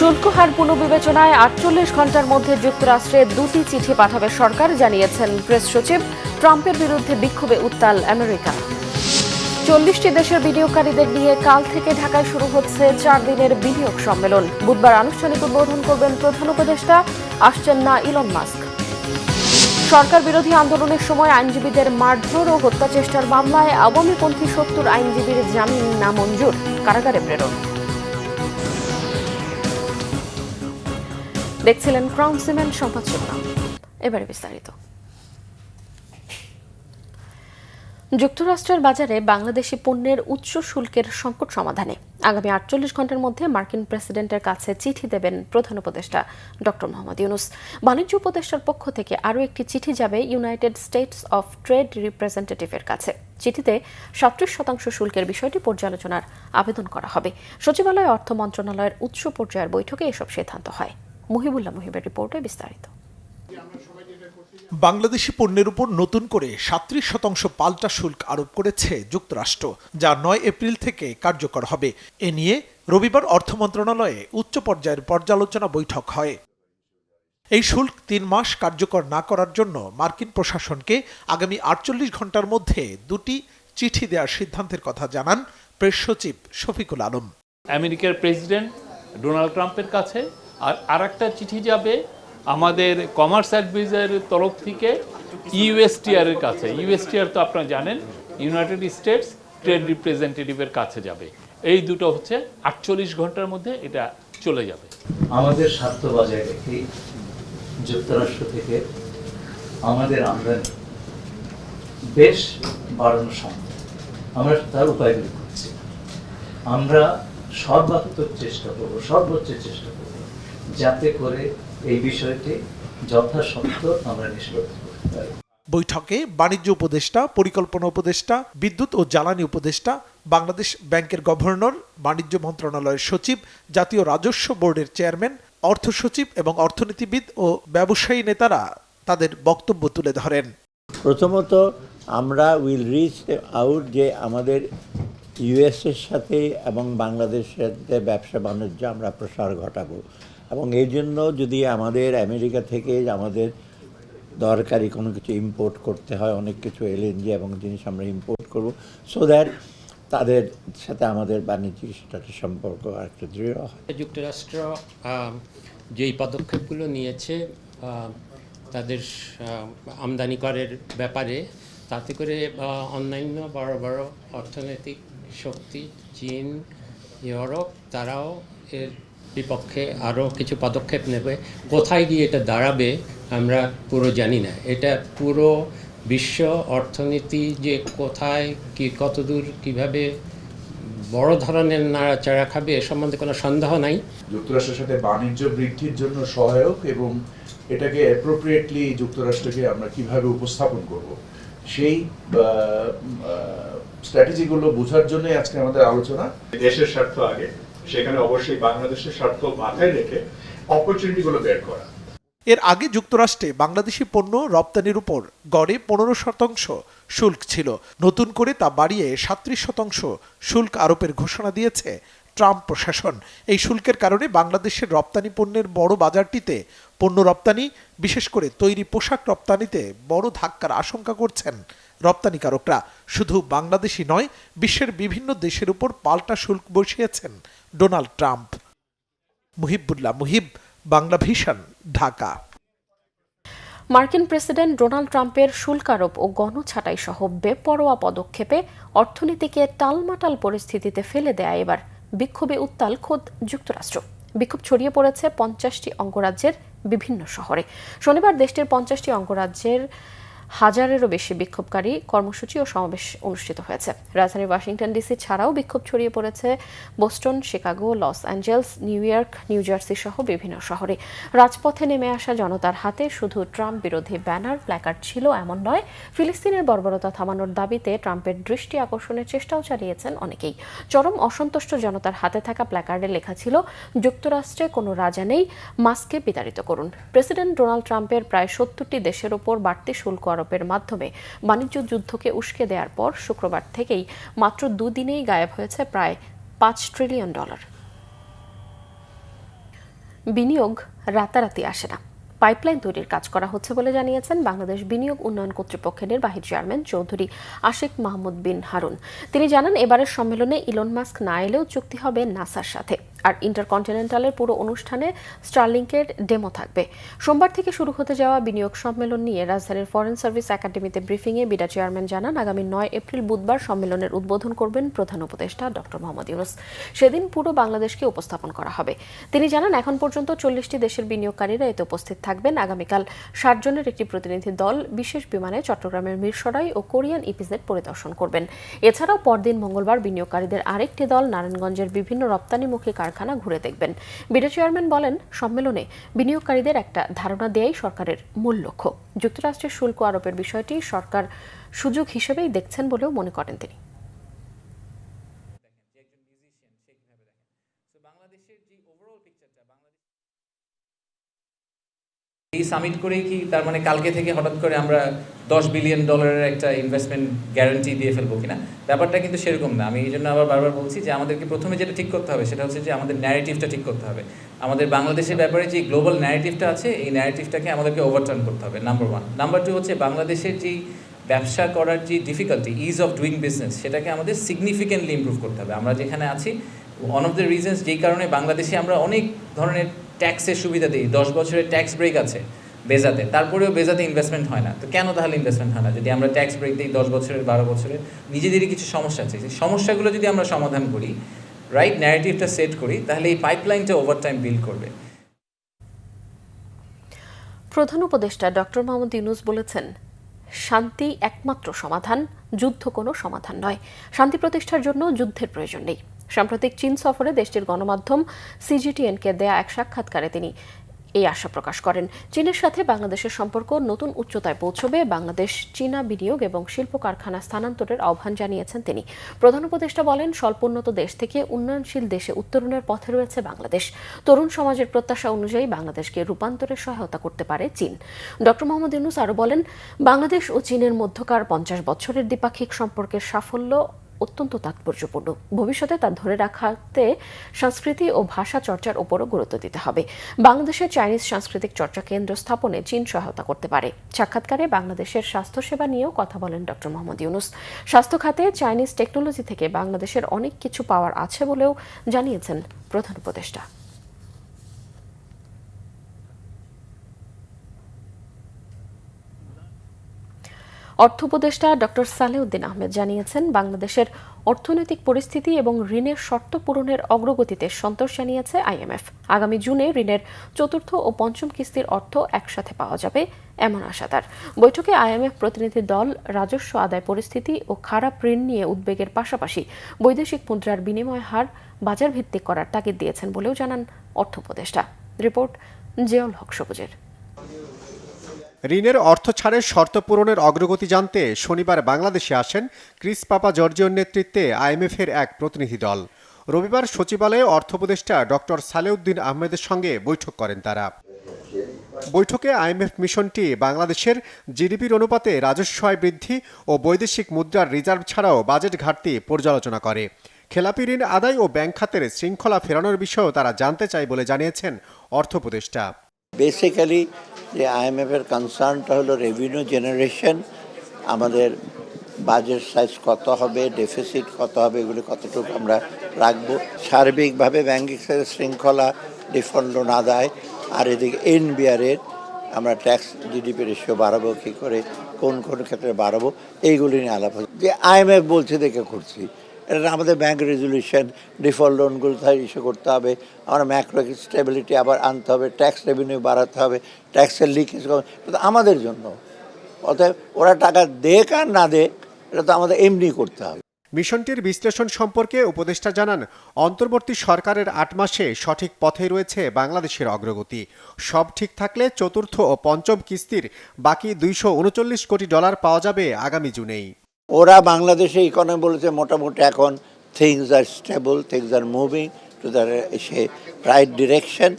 শুল্ক হার পুনর্বিবেচনায় ৪৮ ঘণ্টার মধ্যে যুক্তরাষ্ট্রে দুটি চিঠি পাঠাবে সরকার, জানিয়েছেন প্রেস সচিব। ট্রাম্পের বিরুদ্ধে বিক্ষোভে উত্তাল আমেরিকা। ৪০টি দেশের বিনিয়োগকারীদের নিয়ে কাল থেকে ঢাকায় শুরু হচ্ছে ৪ দিনের বিনিয়োগ সম্মেলন। বুধবার আনুষ্ঠানিক উদ্বোধন করবেন প্রধান উপদেষ্টা, আসছেন না ইলন মাস্ক। সরকার বিরোধী আন্দোলনের সময় আইনজীবীদের মারধর ও হত্যা চেষ্টার মামলায় আওয়ামীপন্থী ৭০ আইনজীবীর জামিন নামঞ্জুর, কারাগারে প্রেরণ। দেখছিলেন ক্রাউন সিমেন্ট সংবাদ শিরোনাম। এবারে বিস্তারিত। যুক্তরাষ্ট্রের বাজারে বাংলাদেশি পণ্যের উচ্চ শুল্কের সংকট সমাধানে আগামী ৪৮ ঘণ্টার মধ্যে মার্কিন প্রেসিডেন্টের কাছে চিঠি দেবেন প্রধান উপদেষ্টা ডক্টর মোহাম্মদ ইউনূস। বাণিজ্য উপদেষ্টার পক্ষ থেকে আরও একটি চিঠি যাবে ইউনাইটেড স্টেটস অফ ট্রেড রিপ্রেজেন্টেটিভের কাছে। চিঠিতে ৩৭% শুল্কের বিষয়টি পর্যালোচনার আবেদন করা হবে। সচিবালয় অর্থ মন্ত্রণালয়ের উচ্চ পর্যায়ের বৈঠকে এসব সিদ্ধান্ত হয়। মুহিবুল্লাহ মুহিবের রিপোর্টে বিস্তারিত। বাংলাদেশি পণ্যের উপর নতুন করে ৩৭% পাল্টা শুল্ক আরোপ করেছে যুক্তরাষ্ট্র, যা ৯ এপ্রিল থেকে কার্যকর হবে। এ নিয়ে রবিবার অর্থ মন্ত্রণালয়ে উচ্চ পর্যায়ের পর্যালোচনা বৈঠক হয়। এই শুল্ক ৩ মাস কার্যকর না করার জন্য মার্কিন প্রশাসনকে আগামী ৪৮ ঘণ্টার মধ্যে দুটি চিঠি দেওয়ার সিদ্ধান্তের কথা জানান প্রেস সচিব শফিকুল আলম। আমেরিকার প্রেসিডেন্ট ডোনাল্ড ট্রাম্পের কাছে আর একটা চিঠি যাবে আমাদের কমার্স অ্যাডভাইজারের তরফ থেকে ইউএসটিআর এর কাছে। ইউএসটিআর তো আপনারা জানেন ইউনাইটেড স্টেটস ট্রেড রিপ্রেজেন্টেটিভের কাছে যাবে। এই দুটো হচ্ছে ৪৮ ঘন্টার মধ্যে এটা চলে যাবে। আমাদের স্বার্থ বজায় রেখে যুক্তরাষ্ট্র থেকে আমাদের আমদানি বেশ বাড়ানো সম্ভব। আমরা তার উপায়গুলি করছি। আমরা সর্বাত্মক চেষ্টা করব, সর্বোচ্চ চেষ্টা করব যাতে করে এই বিষয়টি যথাসত্ত্ব আমরা নিষ্পত্তি করতে পারি। বৈঠকে বাণিজ্য উপদেষ্টা, পরিকল্পনা উপদেষ্টা, বিদ্যুৎ ও জ্বালানি উপদেষ্টা, বাংলাদেশ ব্যাংকের গভর্নর, বাণিজ্য মন্ত্রণালয়ের সচিব, জাতীয় রাজস্ব বোর্ডের চেয়ারম্যান, অর্থ সচিব এবং অর্থনীতিবিদ ও ব্যবসায়ী নেতারা তাদের বক্তব্য তুলে ধরেন। প্রথমত আমরা উইল রিচ আউট যে আমাদের ইউএসের সাথে এবং বাংলাদেশের সাথে ব্যবসা বাণিজ্য আমরা প্রসার ঘটাবো, এবং এই জন্য যদি আমাদের আমেরিকা থেকে আমাদের দরকারি কোনো কিছু ইম্পোর্ট করতে হয়, অনেক কিছু এলএনজি এবং জিনিস আমরা ইম্পোর্ট করব, সো দ্যাট তাদের সাথে আমাদের বাণিজ্যিক সম্পর্ক আরেকটু দৃঢ় হয়। যুক্তরাষ্ট্র যেই পদক্ষেপগুলো নিয়েছে তাদের আমদানি করের ব্যাপারে, তাতে করে অন্যান্য বড় বড় অর্থনৈতিক শক্তি চীন, ইউরোপ, তারাও এর বিপক্ষে আরও কিছু পদক্ষেপ নেবে। কোথায় গিয়ে এটা দাঁড়াবে আমরা পুরো জানি না। এটা পুরো বিশ্ব অর্থনীতি যে কোথায় কি কতদূর কিভাবে বড় ধরনের নাড়াচাড়া খাবে এ সম্বন্ধে কোনো সন্দেহ নাই। যুক্তরাষ্ট্রের সাথে বাণিজ্য বৃদ্ধির জন্য সহায়ক এবং এটাকে অ্যাপ্রোপ্রিয়েটলি যুক্তরাষ্ট্রকে আমরা কিভাবে উপস্থাপন করব সেই স্ট্র্যাটেজিগুলো বোঝার জন্য আজকে আমাদের আলোচনা। দেশের স্বার্থ আগে, সেখানে অবশ্যই বাংলাদেশের স্বার্থ মাথায় রেখে অপরচুনিটিগুলো বের করা। এর আগে যুক্তরাষ্ট্রে বাংলাদেশি পণ্য রপ্তানির উপর গড়ে ১৫% শুল্ক ছিল। নতুন করে তা বাড়িয়ে ৩৭% শুল্ক আরোপের ঘোষণা দিয়েছে ট্রাম্প প্রশাসন। এই শুল্কের কারণে বাংলাদেশের রপ্তানি পণ্যের বড় বাজারটিতে পণ্য রপ্তানি, বিশেষ করে তৈরি পোশাক রপ্তানিতে বড় ধাক্কার আশঙ্কা করছেন রপ্তানিকারকরা। শুধু বাংলাদেশি নয়, বিশ্বের বিভিন্ন দেশের উপর পাল্টা শুল্ক বসিয়েছেন Donald Trump. Muhibullah Muhib, Bangla vision, Dhaka. মার্কিন প্রেসিডেন্ট ডোনাল্ড ট্রাম্পের শুল্ক আরোপ ও গণছাঁটাই সহ বেপরোয়া পদক্ষেপে অর্থনীতিকে টালমাটাল পরিস্থিতিতে ফেলে দেয় এবার বিক্ষোভে উত্তাল খোদ যুক্তরাষ্ট্র। বিক্ষোভ ছড়িয়ে পড়েছে ৫০টি অঙ্গরাজ্যের বিভিন্ন শহরে। শনিবার দেশটির ৫০টি অঙ্গরাজ্যের হাজারেরও বেশি বিক্ষোভকারী কর্মসূচি ও সমাবেশ অনুষ্ঠিত হয়েছে। রাজধানী ওয়াশিংটন ডিসি ছাড়াও বিক্ষোভ ছড়িয়ে পড়েছে Boston, Chicago, Los Angeles, New York, New Jersey সহ বিভিন্ন শহরে। রাজপথে নেমে আসা জনতার হাতে শুধু ট্রাম্প বিরোধী ব্যানার, প্ল্যাকার্ড ছিল এমন নয়, ফিলিস্তিনের বর্বরতা থামানোর দাবিতে ট্রাম্পের দৃষ্টি আকর্ষণের চেষ্টাও চালিয়েছেন অনেকেই। চরম অসন্তুষ্ট জনতার হাতে থাকা প্ল্যাকার্ডে লেখা ছিল, যুক্তরাষ্ট্রে কোনো রাজা নেই, মাস্কে বিতাড়িত করুন। প্রেসিডেন্ট ডোনাল্ড ট্রাম্পের প্রায় ৭০টি দেশের ওপর বাড়তি শুল্ক আরোপের মাধ্যমে বাণিজ্য যুদ্ধকে উস্কে দেওয়ার পর শুক্রবার থেকেই মাত্র দুদিনেই গায়েব হয়েছে প্রায় $5 ট্রিলিয়ন। বিনিয়োগ রাতারাতি আসে না। পাইপলাইন তৈরির কাজ করা হচ্ছে বলে জানিয়েছেন বাংলাদেশ বিনিয়োগ উন্নয়ন কর্তৃপক্ষের নির্বাহী চেয়ারম্যান চৌধুরী আশিক মাহমুদ বিন হারুন। তিনি জানান, এবারের সম্মেলনে ইলন মাস্ক না এলেও চুক্তি হবে নাসার সাথে। আর ইন্টারকন্টিনেন্টালের পুরো অনুষ্ঠানে স্টারলিংকের ডেমো থাকবে। সোমবার থেকে শুরু হতে যাওয়া বিনিয়োগ সম্মেলন নিয়ে রাজধানীর ফরেন সার্ভিস একাডেমিতে ব্রিফিংয়ে বিডা চেয়ারম্যান জানান, আগামী 9 এপ্রিল বুধবার সম্মেলনের উদ্বোধন করবেন প্রধান উপদেষ্টা ডক্টর মোহাম্মদ ইউনূস। সেদিন পুরো বাংলাদেশকে উপস্থাপন করা হবে। তিনি জানান, এখন পর্যন্ত 40টি দেশের বিনিয়োগকারীরা এতে উপস্থিত থাকবেন। আগামীকাল 60 জনের একটি প্রতিনিধি দল বিশেষ বিমানে চট্টগ্রামের মিরসরাই ও কোরিয়ান ইপিজেড পরিদর্শন করবেন। এছাড়াও পরদিন মঙ্গলবার বিনিয়োগকারীদের আরেকটি দল নারায়ণগঞ্জের বিভিন্ন রপ্তানিমুখী কারখানা ঘুরে দেখবেন। বিডা চেয়ারম্যান বলেন, সম্মেলনে বিনিয়োগকারীদের একটা ধারণা দেয়াই সরকারের মূল লক্ষ্য। যুক্তরাষ্ট্রের শুল্ক আরোপের বিষয়টি সরকার সুযোগ হিসেবেই দেখছেন বলেও মনে করেন তিনি। এই সামিট করেই কি তার মানে কালকে থেকে হঠাৎ করে আমরা $10 বিলিয়ন একটা ইনভেস্টমেন্ট গ্যারান্টি দিয়ে ফেলবো কিনা? ব্যাপারটা কিন্তু সেরকম না। আমি এই জন্য আবার বারবার বলছি যে আমাদেরকে প্রথমে যেটা ঠিক করতে হবে সেটা হচ্ছে যে আমাদের ন্যারেটিভটা ঠিক করতে হবে। আমাদের বাংলাদেশের ব্যাপারে যে গ্লোবাল ন্যারেটিভটা আছে, এই ন্যারেটিভটাকে আমাদেরকে ওভারটার্ন করতে হবে, নাম্বার 1। নাম্বার 2 হচ্ছে বাংলাদেশের যেই ব্যবসা করার যে difficulty, is of doing business, সেটাকে আমাদের সিগনিফিকেন্টলি ইমপ্রুভ করতে হবে। আমরা যেখানে আছি, ওয়ান অফ দ্য রিজনস যেই কারণে বাংলাদেশে আমরা অনেক ধরনের ট্যাক্সের সুবিধা দিই, 10 বছরের ট্যাক্স ব্রেক আছে বেজাতে, তারপরেও বেজাতে ইনভেস্টমেন্ট হয় না। তো কেন তাহলে ইনভেস্টমেন্ট হয় না? যদি আমরা ট্যাক্স ব্রেক দিই 10 বছরের, 12 বছরের, নিজেদেরই কিছু সমস্যা আছে, সেই সমস্যাগুলো যদি আমরা সমাধান করি, রাইট ন্যারেটিভটা সেট করি, তাহলে এই পাইপলাইনটা ওভারটাইম বিল্ড করবে। প্রধান উপদেষ্টা ডক্টর মোহাম্মদ ইউনূস বলেছেন, শান্তি একমাত্র সমাধান, যুদ্ধ কোনো সমাধান নয়। শান্তি প্রতিষ্ঠার জন্য যুদ্ধের প্রয়োজন নেই। সাম্প্রতিক চীন সফরে দেশটির গণমাধ্যম সিজিটিএনকে দেয়া এক সাক্ষাৎকারে তিনি এই আশা প্রকাশ করেন। চীনের সাথে বাংলাদেশের সম্পর্ক নতুন উচ্চতায় পৌঁছবে। বাংলাদেশ চীনা বিনিয়োগ এবং শিল্প কারখানা স্থানান্তরের আহ্বান জানিয়েছেন তিনি। প্রধান উপদেষ্টা বলেন, স্বল্পোন্নত দেশ থেকে উন্নয়নশীল দেশে উত্তরণের পথে রয়েছে বাংলাদেশ। তরুণ সমাজের প্রত্যাশা অনুযায়ী বাংলাদেশকে রূপান্তরে সহায়তা করতে পারে চীন। ডক্টর মোহাম্মদ ইউনূস আরও বলেন, বাংলাদেশ ও চীনের মধ্যকার 50 বছরের দ্বিপাক্ষিক সম্পর্কের সাফল্য অত্যন্ত তাৎপর্যপূর্ণ। ভবিষ্যতে তা ধরে রাখাতে সংস্কৃতি ও ভাষা চর্চার উপরও গুরুত্ব দিতে হবে। বাংলাদেশের চাইনিজ সাংস্কৃতিক চর্চা কেন্দ্র স্থাপনে চীন সহায়তা করতে পারে। সাক্ষাৎকারে বাংলাদেশের স্বাস্থ্যসেবা নিয়েও কথা বলেন ডক্টর মোহাম্মদ ইউনূস। স্বাস্থ্য খাতে চাইনিজ টেকনোলজি থেকে বাংলাদেশের অনেক কিছু পাওয়ার আছে বলেও জানিয়েছেন প্রধান উপদেষ্টা। অর্থ উপদেষ্টা ডক্টর সালেউদ্দিন আহমেদ জানিয়েছেন, বাংলাদেশের অর্থনৈতিক পরিস্থিতি এবং ঋণের শর্ত পূরণের অগ্রগতিতে সন্তোষ জানিয়েছে আইএমএফ। আগামী জুনে ঋণের 4র্থ ও 5ম কিস্তির অর্থ একসাথে পাওয়া যাবে এমন আশা তার। বৈঠকে আইএমএফ প্রতিনিধি দল রাজস্ব আদায় পরিস্থিতি ও খারাপ ঋণ নিয়ে উদ্বেগের পাশাপাশি বৈদেশিক মুদ্রার বিনিময় হার বাজার ভিত্তিক করার তাগিদ দিয়েছেন বলেও জানান অর্থ উপদেষ্টা। রিপোর্ট জিয়াউল হক সবুজের। ঋণের অর্থ ছাড়ের শর্ত পূরণের অগ্রগতি জানতে শনিবার বাংলাদেশে আসেন ক্রিস পাপা জর্জিওর নেতৃত্বে আইএমএফের এক প্রতিনিধি দল। রবিবার সচিবালয়ে অর্থ উপদেষ্টা ডক্টর সালেউদ্দিন আহমেদের সঙ্গে বৈঠক করেন তারা। বৈঠকে আইএমএফ মিশনটি বাংলাদেশের জিডিপির অনুপাতে রাজস্ব আয় বৃদ্ধি ও বৈদেশিক মুদ্রার রিজার্ভ ছাড়াও বাজেট ঘাটতি পর্যালোচনা করে। খেলাপি ঋণ আদায় ও ব্যাংক খাতের শৃঙ্খলা ফেরানোর বিষয়েও তারা জানতে চায় বলে জানিয়েছেন অর্থ উপদেষ্টা। বেসিক্যালি যে আইএমএফের কনসার্নটা হলো রেভিনিউ জেনারেশন, আমাদের বাজেট সাইজ কত হবে, ডেফিসিট কত হবে, এগুলি কতটুকু আমরা রাখবো, সার্বিকভাবে ব্যাংকিং শৃঙ্খলা, ডিফল্ট লোন আদায়, আর এদিকে এনবিআরের আমরা ট্যাক্স জিডিপি রেশিও বাড়াবো কী করে, কোন কোন ক্ষেত্রে বাড়াবো, এইগুলি নিয়ে আলাপ হচ্ছে। যে আইএমএফ বলছে দেখে করছি, এটা আমাদের ব্যাংক রেজুলিউশন, ডিফল্ট লোনগুলো ইস্যু করতে হবে, আমরা ম্যাক্রো স্টেবিলিটি আবার আনতে হবে, ট্যাক্স রেভিনিউ বাড়াতে হবে, ট্যাক্সের লিকেজ আমাদের জন্য। অতএব ওরা টাকা দেখ আর না দেখ, এটা তো আমাদের এমনি করতে হবে। মিশনটির বিশ্লেষণ সম্পর্কে উপদেষ্টা জানান, অন্তর্বর্তী সরকারের 8 মাসে সঠিক পথে রয়েছে বাংলাদেশের অগ্রগতি। সব ঠিক থাকলে 4র্থ ও 5ম কিস্তির বাকি $239 কোটি পাওয়া যাবে আগামী জুনেই। ওরা বাংলাদেশে ইকোনমি বলেছে মোটামুটি এখন things are stable, things are moving to the right direction,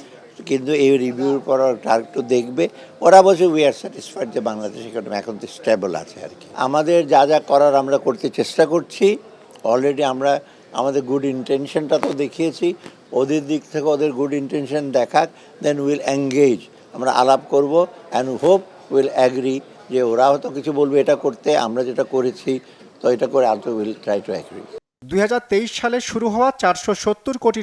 কিন্তু এই রিভিউর পর একটু দেখবে। ওরা বলছে উই আর স্যাটিসফাইড যে বাংলাদেশ ইকোনমি এখন তো স্টেবল আছে আর কি। আমাদের যা যা করার আমরা করতে চেষ্টা করছি, অলরেডি আমরা আমাদের গুড ইন্টেনশনটা তো দেখিয়েছি, ওদের দিক থেকে ওদের গুড ইন্টেনশন দেখাক, দেন উইল এঙ্গেজ, আমরা আলাপ করব অ্যান্ড হোপ উইল অ্যাগ্রি যে ওরা হয়তো কিছু বলবে এটা করতে, আমরা যেটা করেছি তো এটা করে also will try to agree. 2023 সালে শুরু হওয়া $470 কোটি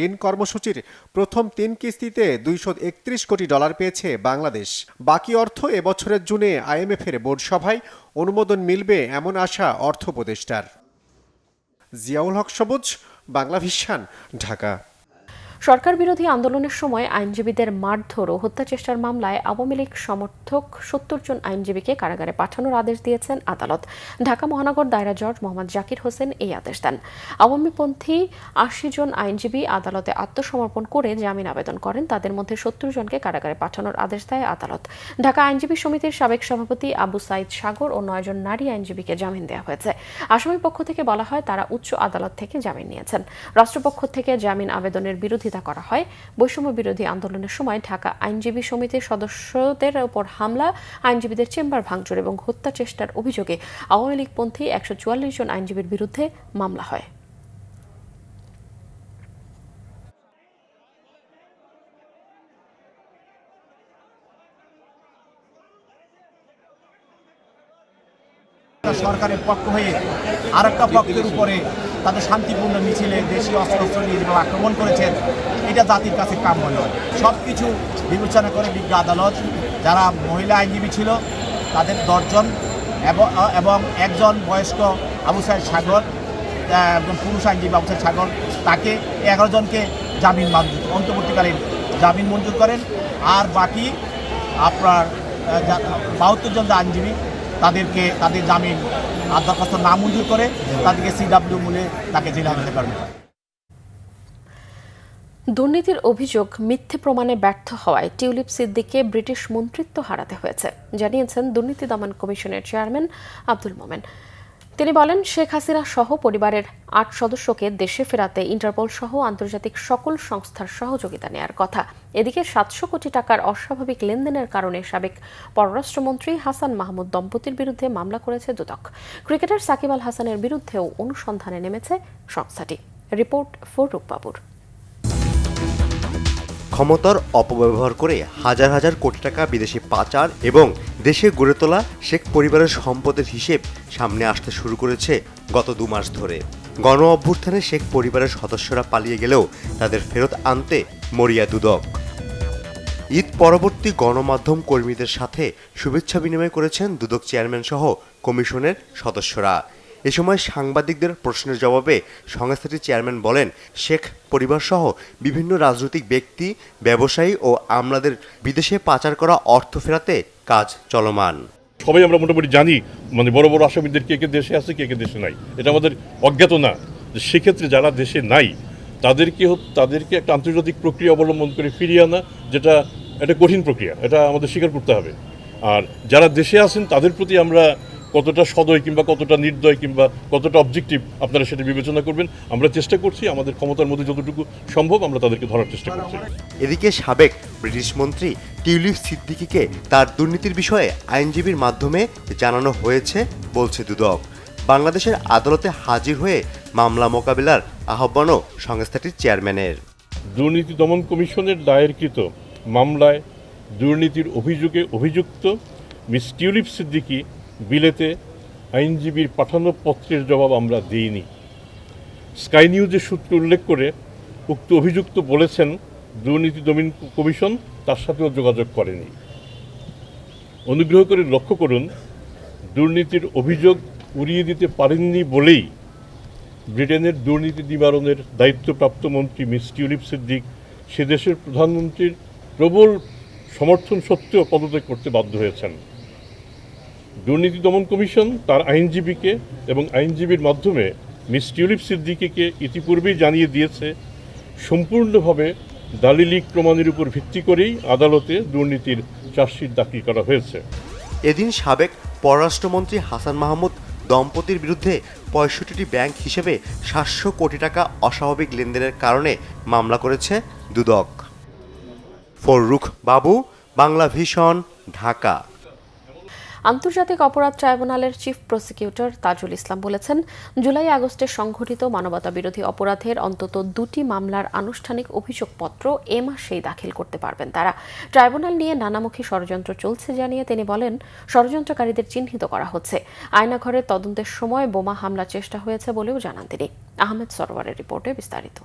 ঋণ কর্মসূচির প্রথম 3 কিস্তিতে $231 কোটি পেয়েছে বাংলাদেশ। বাকি অর্থ এবছরের জুনে আইএমএফের বোর্ড সভায় অনুমোদন মিলবে এমন আশা অর্থ উপদেষ্টার। জিয়াউল হক সবুজ, বাংলা ভিশন, ঢাকা। সরকার বিরোধী আন্দোলনের সময় আইনজীবীদের মারধর ও হত্যা চেষ্টার মামলায় আওয়ামী লীগ সমর্থক 70 জন আইনজীবীকে কারাগারে পাঠানোর আদেশ দিয়েছেন আদালত। ঢাকা মহানগর দায়রা জজ মোহাম্মদ জাকির হোসেন এই আদেশ দেন। আওয়ামীপন্থী 80 জন আইনজীবী আদালতে আত্মসমর্পণ করে জামিন আবেদন করেন। তাদের মধ্যে 70 জনকে কারাগারে পাঠানোর আদেশ দেয় আদালত। ঢাকা আইনজীবী সমিতির সাবেক সভাপতি আবু সাইদ সাগর ও 9 জন নারী আইনজীবীকে জামিন দেওয়া হয়েছে। আসামি পক্ষ থেকে বলা হয় তারা উচ্চ আদালত থেকে জামিন নিয়েছেন। রাষ্ট্রপক্ষ থেকে জামিন আবেদনের বিরুদ্ধে করা হয়। বৈষম্য বিরোধী আন্দোলনের সময় ঢাকা আইনজীবী সমিতির সদস্যদের উপর হামলা, আইনজীবীদের চেম্বার ভাঙচুর এবং হত্যা চেষ্টার অভিযোগে আওয়ামী লীগপন্থী 144 জন আইনজীবীর বিরুদ্ধে মামলা হয়। সরকারের পক্ষ হয়ে আরেকটা পক্ষের উপরে তাদের শান্তিপূর্ণ মিছিলে দেশীয় অস্ত্র নিয়ে যেভাবে আক্রমণ করেছেন, এটা জাতির কাছে কাম্য নয়। সব কিছু বিবেচনা করে বিজ্ঞ আদালত যারা মহিলা আইনজীবী ছিল তাদের 10 জন এবং একজন বয়স্ক আবু সাইদ সাগর, একজন পুরুষ আইনজীবী আবু সাইদ সাগর, তাকে 11 জনকে জামিন অন্তর্বর্তীকালীন জামিন মঞ্জুর করেন। আর বাকি আপনার 72 জন আইনজীবী তাদেরকে তাদের জামিন দরখাস্ত নামঞ্জুর করে তাদেরকে সিডব্লিউ মূলে তাকে জেলে হাজতে করা হয়। দুর্নীতির অভিযোগ মিথ্যে প্রমাণে ব্যর্থ হওয়ায় টিউলিপ সিদ্দিককে ব্রিটিশ মন্ত্রিত্ব হারাতে হয়েছে, জানিয়েছেন দুর্নীতি দমন কমিশনের চেয়ারম্যান আব্দুল মোমেন। তিনি বলেন, শেখ হাসিনা সহ পরিবারের 8 সদস্যকে দেশে ফেরাতে ইন্টারপোল সহ আন্তর্জাতিক সকল সংস্থার সহযোগিতা নেয়ার কথা। এদিকে 700 কোটি টাকার অস্বাভাবিক লেনদেনের কারণে সাবেক পররাষ্ট্রমন্ত্রী হাসান মাহমুদ দম্পতির বিরুদ্ধে মামলা করেছে দুদক। ক্রিকেটার সাকিব আল হাসানের বিরুদ্ধেও অনুসন্ধানে নেমেছে সংস্থাটি। রিপোর্ট ফররুখ বাবুর। ক্ষমতার অপব্যবহার করে হাজার হাজার কোটি টাকা বিদেশে পাচার এবং দেশে গড়ে তোলা শেখ পরিবারের সম্পদের হিসেব সামনে আসতে শুরু করেছে গত 2 মাস ধরে। গণ অভ্যুত্থানে শেখ পরিবারের সদস্যরা পালিয়ে গেলেও তাদের ফেরত আনতে মরিয়া দুদক। ঈদ পরবর্তী গণমাধ্যম কর্মীদের সাথে শুভেচ্ছা বিনিময় করেছেন দুদক চেয়ারম্যান সহ কমিশনের সদস্যরা। এ সময় সাংবাদিকদের প্রশ্নের জবাবে সংস্থাটির চেয়ারম্যান বলেন, শেখ পরিবারসহ বিভিন্ন রাজনৈতিক ব্যক্তি, ব্যবসায়ী ও আমলাদের বিদেশে পাচার করা অর্থ ফেরাতে কাজ চলমান। সবাই আমরা মোটামুটি জানি, মানে বড় বড় আসামিদের কে কে দেশে আছে, কে কে দেশে নাই, এটা আমাদের অজ্ঞাত না। সেক্ষেত্রে যারা দেশে নাই তাদেরকে একটা আন্তর্জাতিক প্রক্রিয়া অবলম্বন করে ফিরিয়ে আনা, যেটা একটা কঠিন প্রক্রিয়া, এটা আমাদের স্বীকার করতে হবে। আর যারা দেশে আছেন তাদের প্রতি আমরা কতটা সদয় কিংবা কতটা নির্দয় কিংবা কতটা অবজেক্টিভ আপনারা সেটা বিবেচনা করবেন। আমরা চেষ্টা করছি, আমাদের ক্ষমতার মধ্যে যতটুকু সম্ভব আমরা তাদেরকে ধরার চেষ্টা করছি। এদিকে সাবেক ব্রিটিশ মন্ত্রী টিউলিপ সিদ্দিকীকে তার দুর্নীতির বিষয়ে আইনজীবীর মাধ্যমে জানানো হয়েছে বলছে দুদক। বাংলাদেশের আদালতে হাজির হয়ে মামলা মোকাবিলার আহ্বানও সংস্থাটির চেয়ারম্যানের। দুর্নীতি দমন কমিশনের দায়েরকৃত মামলায় দুর্নীতির অভিযোগে অভিযুক্ত মিস টিউলিপ সিদ্দিকী বিলেতে আইনজীবীর পাঠানো পত্রের জবাব আমরা দিইনি। স্কাই নিউজের সূত্র উল্লেখ করে উক্ত অভিযুক্ত বলেছেন, দুর্নীতি দমন কমিশন তার সাথেও যোগাযোগ করেনি। অনুগ্রহ করে লক্ষ্য করুন, দুর্নীতির অভিযোগ উড়িয়ে দিতে পারেননি বলেই ব্রিটেনের দুর্নীতি নিবারণের দায়িত্বপ্রাপ্ত মন্ত্রী মিস টিউলিপ সিদ্দিক সে দেশের প্রধানমন্ত্রীর প্রবল সমর্থন সত্ত্বেও পদত্যাগ করতে বাধ্য হয়েছেন। দুর্নীতি দমন কমিশন তার আইনজীবীকে এবং আইনজীবীর মাধ্যমে মিস টিউলিপ সিদ্দিকীকে ইতিপূর্বেই জানিয়ে দিয়েছে, সম্পূর্ণভাবে দালিলিক প্রমাণের উপর ভিত্তি করেই আদালতে দুর্নীতির চার্জশিট দাখিল করা হয়েছে। এদিন সাবেক পররাষ্ট্রমন্ত্রী হাসান মাহমুদ দম্পতির বিরুদ্ধে 65টি ব্যাংক হিসেবে 700 কোটি টাকা অস্বাভাবিক লেনদেনের কারণে মামলা করেছে দুদক। ফররুখ বাবু, বাংলা ভিশন, ঢাকা। আন্তর্জাতিক অপরাধ ট্রাইব্যুনালের চিফ প্রসিকিউটর তাজুল ইসলাম বলেছেন, জুলাই আগস্টে সংঘটিত মানবতাবিরোধী অপরাধের অন্তত 2টি মামলার আনুষ্ঠানিক অভিযোগপত্র এ মাসেই দাখিল করতে পারবেন তারা। ট্রাইব্যুনাল নিয়ে নানামুখী ষড়যন্ত্র চলছে জানিয়ে তিনি বলেন, ষড়যন্ত্রকারীদের চিহ্নিত করা হচ্ছে। আয়নাঘরের তদন্তের সময় বোমা হামলার চেষ্টা হয়েছে বলেও জানান তিনি। আহমেদ সরওয়ারের রিপোর্টে বিস্তারিত।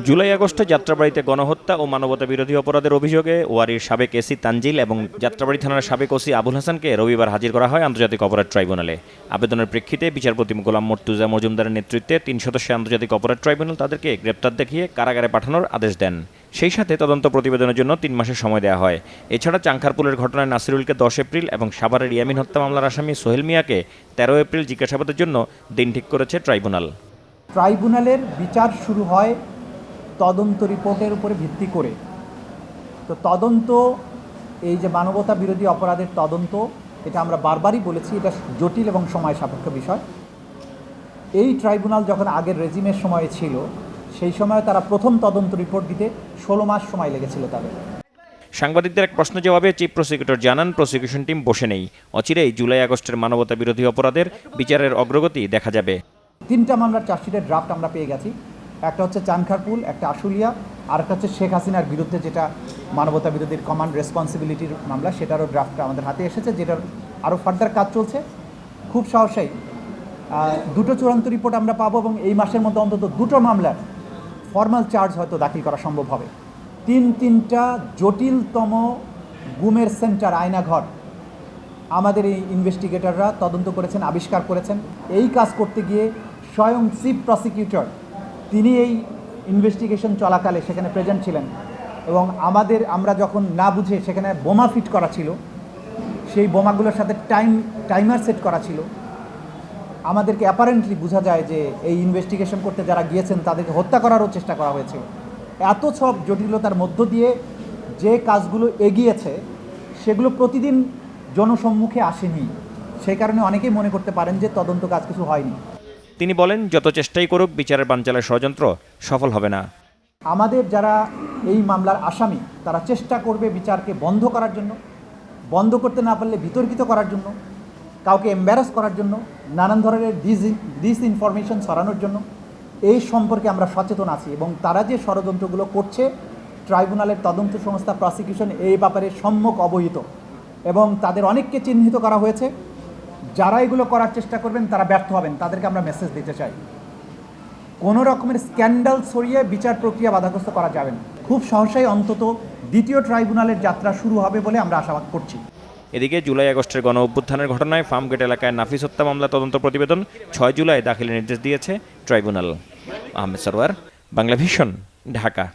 জুলাই আগস্টে যাত্রাবাড়িতে গণহত্যা ও মানবতা বিরোধী অপরাধের অভিযোগে ওয়ারির সাবেক এসি তানজিল এবং যাত্রাবাড়ি থানার সাবেক ওসি আবুল হাসানকে রবিবার হাজির করা হয় আন্তর্জাতিক অপরাধ ট্রাইব্যুনালে। আবেদনের প্রেক্ষিতে বিচারপতি গোলাম মর্তুজা মজুমদারের নেতৃত্বে 3 সদস্যের আন্তর্জাতিক অপরাধ ট্রাইব্যুনাল তাদেরকে গ্রেপ্তার দেখিয়ে কারাগারে পাঠানোর আদেশ দেন। সেই সাথে তদন্ত প্রতিবেদনের জন্য 3 মাসের সময় দেওয়া হয়। এছাড়া চাংখারপুলের ঘটনায় নাসিরুলকে 10 এপ্রিল এবং সাভারের ইয়ামিন হত্যা মামলার আসামি সোহেল মিয়াকে 13 এপ্রিল জিজ্ঞাসাবাদের জন্য দিন ঠিক করেছে ট্রাইব্যুনাল। ট্রাইব্যুনালের বিচার শুরু হয় তদন্ত রিপোর্টের উপরে ভিত্তি করে। তো তদন্ত, এই যে মানবতা বিরোধী অপরাধের তদন্ত, এটা আমরা বারবারই বলেছি, এটা জটিল এবং সময় সাপেক্ষ বিষয়। এই ট্রাইব্যুনাল যখন আগের রেজিমের সময়ে ছিল, সেই সময় তারা প্রথম তদন্ত রিপোর্ট দিতে 16 মাস সময় লেগেছিল তাদের। সাংবাদিকদের এক প্রশ্ন জবাবে চিফ প্রসিকিউটর জানান, প্রসিকিউশন টিম বসে নেই। অচিরেই জুলাই আগস্টের মানবতা বিরোধী অপরাধের বিচারের অগ্রগতি দেখা যাবে। 3টা মামলার চার্জশিটের ড্রাফট আমরা পেয়ে গেছি। একটা হচ্ছে চানখারপুল, একটা আশুলিয়া, আর একটা হচ্ছে শেখ হাসিনার বিরুদ্ধে যেটা মানবতা বিরোধীর কমান্ড রেসপন্সিবিলিটির মামলা, সেটারও ড্রাফটটা আমাদের হাতে এসেছে, যেটার আরও ফার্দার কাজ চলছে। খুব সহসাই 2টো চূড়ান্ত রিপোর্ট আমরা পাবো এবং এই মাসের মধ্যে অন্তত 2টো মামলার ফর্মাল চার্জ হয়তো দাখিল করা সম্ভব হবে। 3টা জটিলতম গুমের সেন্টার, আয়নাঘর আমাদের এই ইনভেস্টিগেটররা তদন্ত করেছেন, আবিষ্কার করেছেন। এই কাজ করতে গিয়ে স্বয়ং চিফ প্রসিকিউটর তিনি এই ইনভেস্টিগেশন চলাকালে সেখানে প্রেজেন্ট ছিলেন এবং আমরা যখন না বুঝে সেখানে বোমা ফিট করা ছিল, সেই বোমাগুলোর সাথে টাইমার সেট করা ছিল। আমাদেরকে অ্যাপারেন্টলি বোঝা যায় যে এই ইনভেস্টিগেশন করতে যারা গিয়েছেন তাদেরকে হত্যা করারও চেষ্টা করা হয়েছিল। এত সব জটিলতার মধ্য দিয়ে যে কাজগুলো এগিয়েছে সেগুলো প্রতিদিন জনসম্মুখে আসেনি। সেই কারণে অনেকেই মনে করতে পারেন যে তদন্ত কাজ কিছু হয়নি। তিনি বলেন, যত চেষ্টাই করুক বিচারের বানচালের ষড়যন্ত্র সফল হবে না। আমাদের যারা এই মামলার আসামি তারা চেষ্টা করবে বিচারকে বন্ধ করার জন্য, বন্ধ করতে না পারলে বিতর্কিত করার জন্য, কাউকে এম্বারাস করার জন্য, নানান ধরনের ডিসইনফরমেশন ছড়ানোর জন্য। এই সম্পর্কে আমরা সচেতন আছি এবং তারা যে ষড়যন্ত্রগুলো করছে, ট্রাইব্যুনালের তদন্ত সংস্থা প্রসিকিউশন এই ব্যাপারে সম্যক অবহিত এবং তাদের অনেককে চিহ্নিত করা হয়েছে। যারা এগুলো করার চেষ্টা করবেন তারা ব্যর্থ হবেন, তাদেরকে আমরা মেসেজ দিতে চাই। কোনো রকমের স্ক্যান্ডাল ছড়িয়ে বিচার প্রক্রিয়া বাধাগ্রস্ত করা যাবে না। খুব সহসাই অন্তত 2য় ট্রাইব্যুনালের যাত্রা শুরু হবে বলে আমরা আশাবাদ করছি। এদিকে জুলাই আগস্টের গণ অভ্যুত্থানের ঘটনায় ফার্মগেট এলাকায় নাফিস হত্যা মামলা তদন্ত প্রতিবেদন 6 জুলাই দাখিলের নির্দেশ দিয়েছে ট্রাইব্যুনাল। আহমেদ সরওয়ার, বাংলাভিশন, ঢাকা।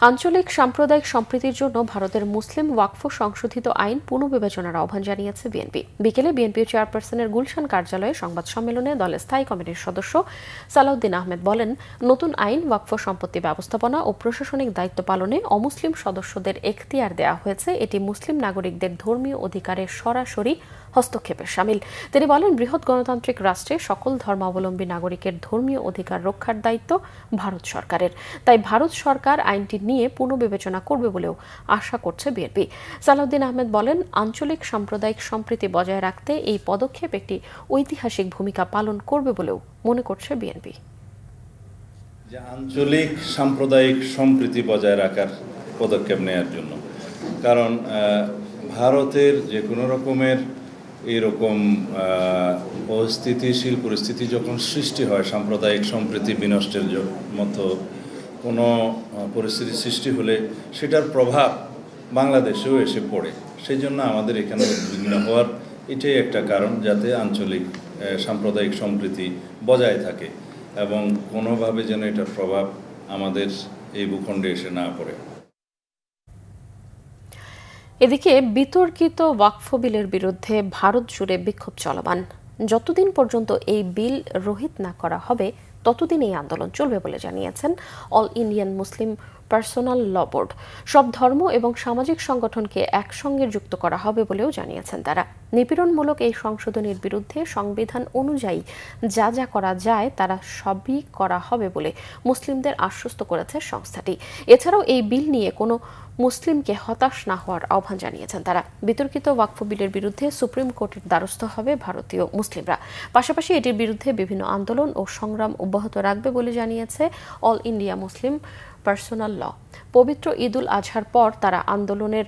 আঞ্চলিক সাম্প্রদায়িক সম্প্রীতির জন্য ভারতের মুসলিম ওয়াকফ সংশোধিত আইন পুনর্বিবেচনার আহ্বান জানিয়েছে বিএনপি। বিকেলে বিএনপি চেয়ারপারসনের গুলশান কার্যালয়ে সংবাদ সম্মেলনে দলের স্থায়ী কমিটির সদস্য সালাউদ্দিন আহমেদ বলেন, নতুন আইন ওয়াকফ সম্পত্তি ব্যবস্থাপনা ও প্রশাসনিক দায়িত্ব পালনে অমুসলিম সদস্যদের এখতিয়ার দেওয়া হয়েছে। এটি মুসলিম নাগরিকদের ধর্মীয় অধিকারের সরাসরি হস্তক্ষেপের শামিল। তিনি বলেন, বৃহৎ গণতান্ত্রিক রাষ্ট্রে সকল ধর্মাবলম্বী নাগরিকের ধর্মীয় অধিকার রক্ষার দায়িত্ব ভারত সরকারের। তাই ভারত সরকার আইনটি নিয়ে পুনর্বিবেচনা করবে বলেও আশা করছে বিএনপি। সালাউদ্দিন আহমেদ বলেন, আঞ্চলিক সাম্প্রদায়িক সম্প্রীতি বজায় রাখতে এই পদক্ষেপ একটি ঐতিহাসিক ভূমিকা পালন করবে বলেও মনে করছে বিএনপি। যে আঞ্চলিক সাম্প্রদায়িক সম্প্রীতি বজায় রাখার পদক্ষেপ নেওয়ার জন্য, কারণ ভারতের যে কোনো রকমের এরকম অস্থিতিশীল পরিস্থিতি যখন সৃষ্টি হয়, সাম্প্রদায়িক সম্প্রীতি বিনষ্টের মতো কোনো পরিস্থিতি সৃষ্টি হলে সেটার প্রভাব বাংলাদেশেও এসে পড়ে। সেই জন্য আমাদের এখানে উদ্বিগ্ন হওয়ার এটাই একটা কারণ, যাতে আঞ্চলিক সাম্প্রদায়িক সম্প্রীতি বজায় থাকে এবং কোনোভাবে যেন এটার প্রভাব আমাদের এই ভূখণ্ডে এসে না পড়ে। এদিকে বিতর্কিত ওয়াকফ বিলের বিরুদ্ধে ভারত জুড়ে বিক্ষোভ চলমান। যতদিন পর্যন্ত এই বিল রহিত না করা হবে ততদিন এই আন্দোলন চলবে বলে জানিয়েছেন অল ইন্ডিয়ান মুসলিম পার্সোনাল ল বোর্ড। সব ধর্ম এবং সামাজিক সংগঠনকে একসঙ্গে যুক্ত করা হবে বলেও জানিয়েছেন তারা। নিপীড়নমূলক এই সংশোধনীর বিরুদ্ধে সংবিধান অনুযায়ী যা যা করা যায় তারা সবই করা হবে বলে মুসলিমদের আশ্বস্ত করেছে সংস্থাটি। এছাড়াও এই বিল নিয়ে কোনো মুসলিমকে হতাশ না হওয়ার আহ্বান জানিয়েছেন তারা। বিতর্কিত ওয়াকফ বিলের বিরুদ্ধে সুপ্রিম কোর্টের দ্বারস্থ হবে ভারতীয় মুসলিমরা। পাশাপাশি এটির বিরুদ্ধে বিভিন্ন আন্দোলন ও সংগ্রাম অব্যাহত রাখবে বলে জানিয়েছে অল ইন্ডিয়া মুসলিম পার্সোনাল ল। পবিত্র ঈদ উল আজহার পর তারা আন্দোলনের